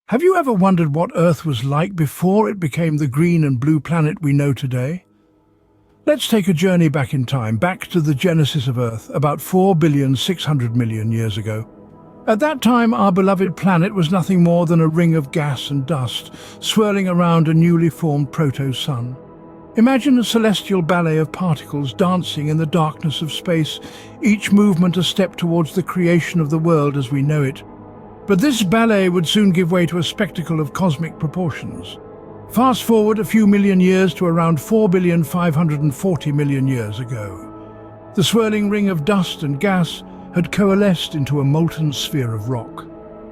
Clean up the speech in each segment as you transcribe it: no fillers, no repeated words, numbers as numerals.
Have you ever wondered what Earth was like before it became the green and blue planet we know today? Let's take a journey back in time, back to the genesis of Earth, about 4,600,000,000 years ago. At that time, our beloved planet was nothing more than a ring of gas and dust, swirling around a newly formed proto-sun. Imagine a celestial ballet of particles dancing in the darkness of space, each movement a step towards the creation of the world as we know it. But this ballet would soon give way to a spectacle of cosmic proportions. Fast forward a few million years to around 4,540,000,000 years ago. The swirling ring of dust and gas had coalesced into a molten sphere of rock,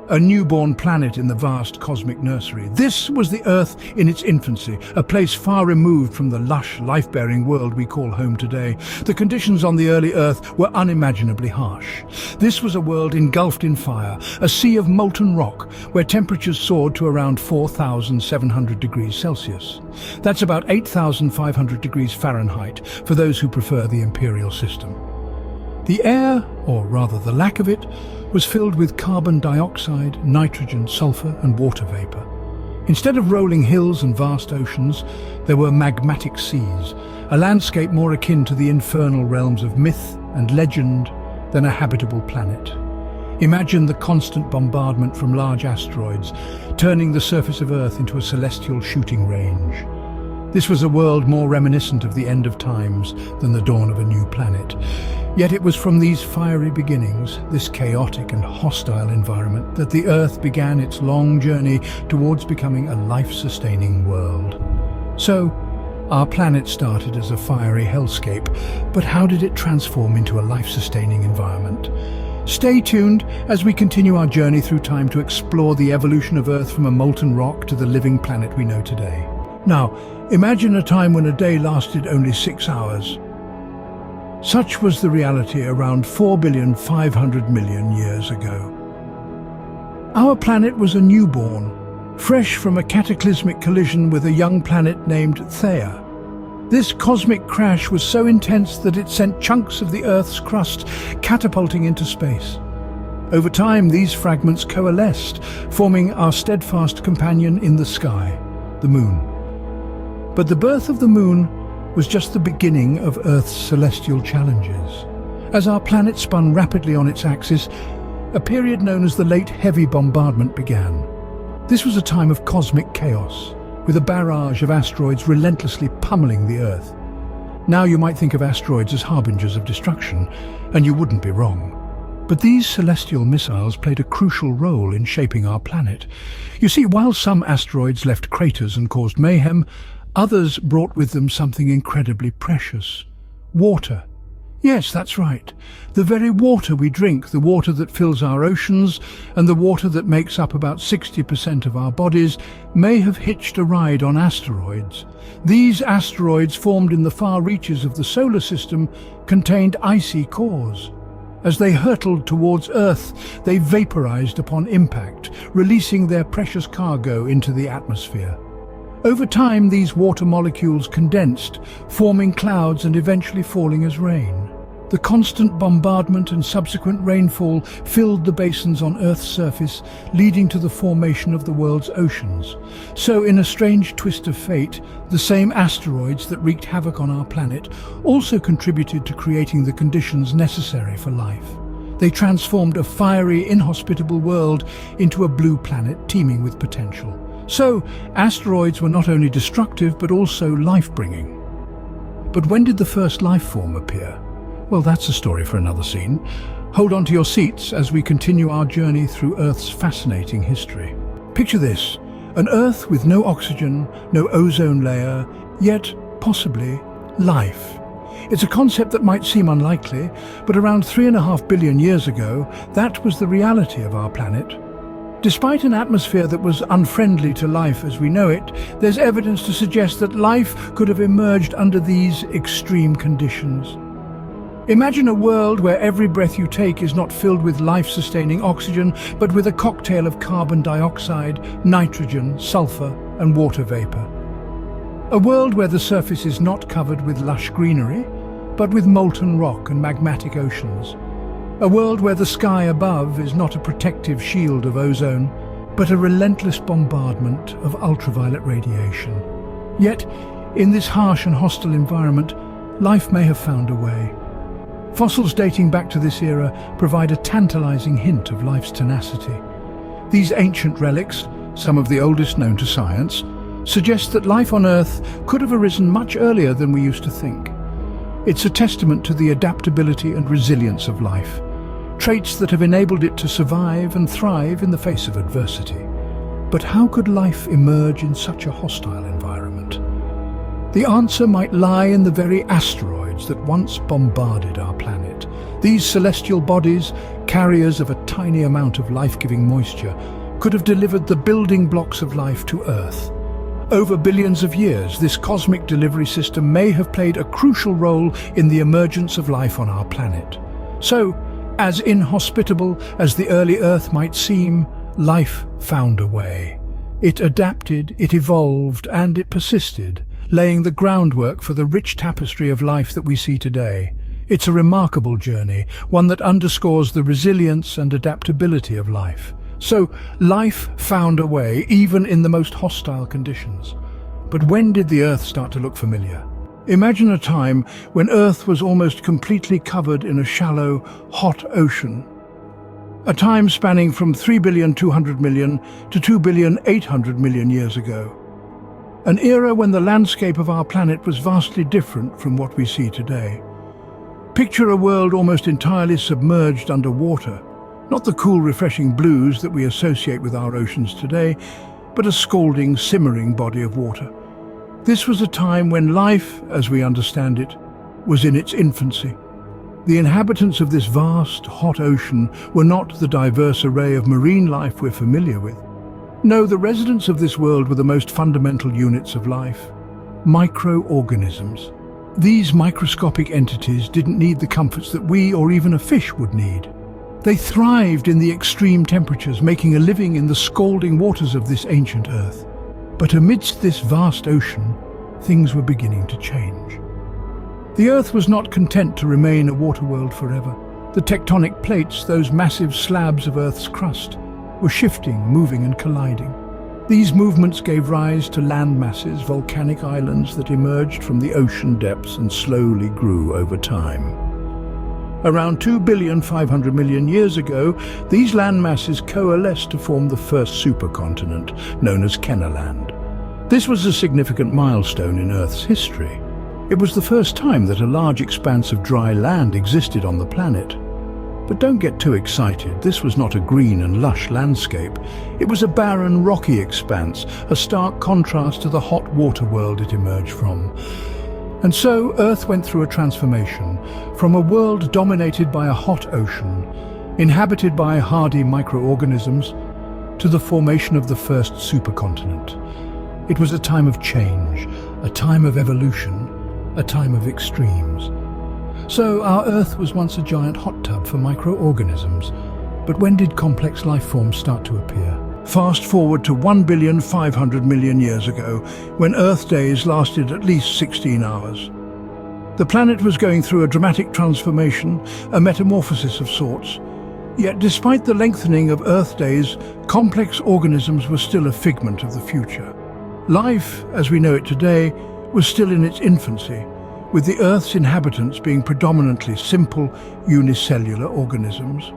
a newborn planet in the vast cosmic nursery. This was the Earth in its infancy, a place far removed from the lush, life-bearing world we call home today. The conditions on the early Earth were unimaginably harsh. This was a world engulfed in fire, a sea of molten rock, where temperatures soared to around 4,700 degrees Celsius. That's about 8,500 degrees Fahrenheit, for those who prefer the imperial system. The air, or rather the lack of it, was filled with carbon dioxide, nitrogen, sulfur and water vapor. Instead of rolling hills and vast oceans, there were magmatic seas, a landscape more akin to the infernal realms of myth and legend than a habitable planet. Imagine the constant bombardment from large asteroids, turning the surface of Earth into a celestial shooting range. This was a world more reminiscent of the end of times than the dawn of a new planet. Yet it was from these fiery beginnings, this chaotic and hostile environment, that the Earth began its long journey towards becoming a life-sustaining world. So, our planet started as a fiery hellscape, but how did it transform into a life-sustaining environment? Stay tuned as we continue our journey through time to explore the evolution of Earth from a molten rock to the living planet we know today. Now, imagine a time when a day lasted only 6 hours. Such was the reality around 4,500,000,000 years ago. Our planet was a newborn, fresh from a cataclysmic collision with a young planet named Theia. This cosmic crash was so intense that it sent chunks of the Earth's crust catapulting into space. Over time, these fragments coalesced, forming our steadfast companion in the sky, the Moon. But the birth of the Moon was just the beginning of Earth's celestial challenges. As our planet spun rapidly on its axis, a period known as the Late Heavy Bombardment began. This was a time of cosmic chaos, with a barrage of asteroids relentlessly pummeling the Earth. Now you might think of asteroids as harbingers of destruction, and you wouldn't be wrong. But these celestial missiles played a crucial role in shaping our planet. You see, while some asteroids left craters and caused mayhem, others brought with them something incredibly precious: water. Yes, that's right. The very water we drink, the water that fills our oceans, and the water that makes up about 60% of our bodies, may have hitched a ride on asteroids. These asteroids, formed in the far reaches of the solar system, contained icy cores. As they hurtled towards Earth, they vaporized upon impact, releasing their precious cargo into the atmosphere. Over time, these water molecules condensed, forming clouds and eventually falling as rain. The constant bombardment and subsequent rainfall filled the basins on Earth's surface, leading to the formation of the world's oceans. So, in a strange twist of fate, the same asteroids that wreaked havoc on our planet also contributed to creating the conditions necessary for life. They transformed a fiery, inhospitable world into a blue planet teeming with potential. So, asteroids were not only destructive but also life-bringing. But when did the first life form appear? Well, that's a story for another scene. Hold on to your seats as we continue our journey through Earth's fascinating history. Picture this: an Earth with no oxygen, no ozone layer, yet possibly life. It's a concept that might seem unlikely, but around 3.5 billion years ago, that was the reality of our planet. Despite an atmosphere that was unfriendly to life as we know it, there's evidence to suggest that life could have emerged under these extreme conditions. Imagine a world where every breath you take is not filled with life-sustaining oxygen, but with a cocktail of carbon dioxide, nitrogen, sulfur, and water vapor. A world where the surface is not covered with lush greenery, but with molten rock and magmatic oceans. A world where the sky above is not a protective shield of ozone, but a relentless bombardment of ultraviolet radiation. Yet, in this harsh and hostile environment, life may have found a way. Fossils dating back to this era provide a tantalizing hint of life's tenacity. These ancient relics, some of the oldest known to science, suggest that life on Earth could have arisen much earlier than we used to think. It's a testament to the adaptability and resilience of life, traits that have enabled it to survive and thrive in the face of adversity. But how could life emerge in such a hostile environment? The answer might lie in the very asteroids that once bombarded our planet. These celestial bodies, carriers of a tiny amount of life-giving moisture, could have delivered the building blocks of life to Earth. Over billions of years, this cosmic delivery system may have played a crucial role in the emergence of life on our planet. So, as inhospitable as the early Earth might seem, life found a way. It adapted, it evolved, and it persisted, laying the groundwork for the rich tapestry of life that we see today. It's a remarkable journey, one that underscores the resilience and adaptability of life. So, life found a way, even in the most hostile conditions. But when did the Earth start to look familiar? Imagine a time when Earth was almost completely covered in a shallow, hot ocean. A time spanning from 3,200,000,000 to 2,800,000,000 years ago. An era when the landscape of our planet was vastly different from what we see today. Picture a world almost entirely submerged under water, not the cool, refreshing blues that we associate with our oceans today, but a scalding, simmering body of water. This was a time when life, as we understand it, was in its infancy. The inhabitants of this vast, hot ocean were not the diverse array of marine life we're familiar with. No, the residents of this world were the most fundamental units of life, microorganisms. These microscopic entities didn't need the comforts that we or even a fish would need. They thrived in the extreme temperatures, making a living in the scalding waters of this ancient Earth. But amidst this vast ocean, things were beginning to change. The Earth was not content to remain a water world forever. The tectonic plates, those massive slabs of Earth's crust, were shifting, moving and colliding. These movements gave rise to land masses, volcanic islands that emerged from the ocean depths and slowly grew over time. Around 2,500,000,000 years ago, these land masses coalesced to form the first supercontinent, known as Kenneland. This was a significant milestone in Earth's history. It was the first time that a large expanse of dry land existed on the planet. But don't get too excited. This was not a green and lush landscape. It was a barren, rocky expanse, a stark contrast to the hot water world it emerged from. And so Earth went through a transformation, from a world dominated by a hot ocean, inhabited by hardy microorganisms, to the formation of the first supercontinent. It was a time of change, a time of evolution, a time of extremes. So our Earth was once a giant hot tub for microorganisms. But when did complex life forms start to appear? Fast forward to 1,500,000,000 years ago, when Earth days lasted at least 16 hours. The planet was going through a dramatic transformation, a metamorphosis of sorts. Yet despite the lengthening of Earth days, complex organisms were still a figment of the future. Life, as we know it today, was still in its infancy, with the Earth's inhabitants being predominantly simple, unicellular organisms.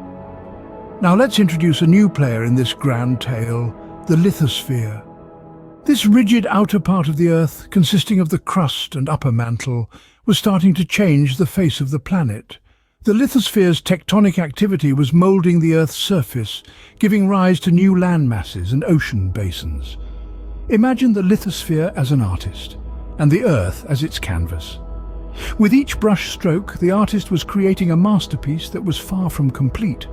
Now let's introduce a new player in this grand tale, the lithosphere. This rigid outer part of the Earth, consisting of the crust and upper mantle, was starting to change the face of the planet. The lithosphere's tectonic activity was moulding the Earth's surface, giving rise to new land masses and ocean basins. Imagine the lithosphere as an artist, and the Earth as its canvas. With each brush stroke, the artist was creating a masterpiece that was far from complete.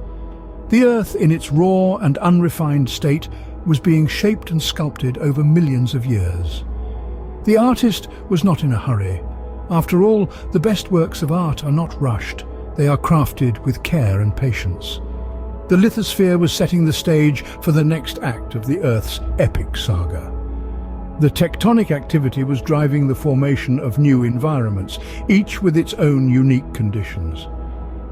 The Earth, in its raw and unrefined state, was being shaped and sculpted over millions of years. The artist was not in a hurry. After all, the best works of art are not rushed. They are crafted with care and patience. The lithosphere was setting the stage for the next act of the Earth's epic saga. The tectonic activity was driving the formation of new environments, each with its own unique conditions.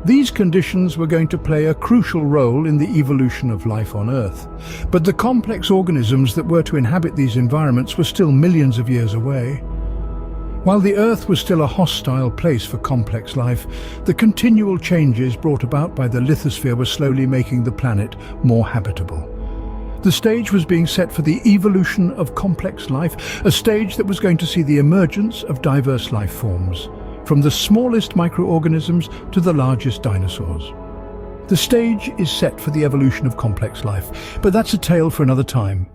These conditions were going to play a crucial role in the evolution of life on Earth. But the complex organisms that were to inhabit these environments were still millions of years away. While the Earth was still a hostile place for complex life, the continual changes brought about by the lithosphere were slowly making the planet more habitable. The stage was being set for the evolution of complex life, a stage that was going to see the emergence of diverse life forms, from the smallest microorganisms to the largest dinosaurs. The stage is set for the evolution of complex life, but that's a tale for another time.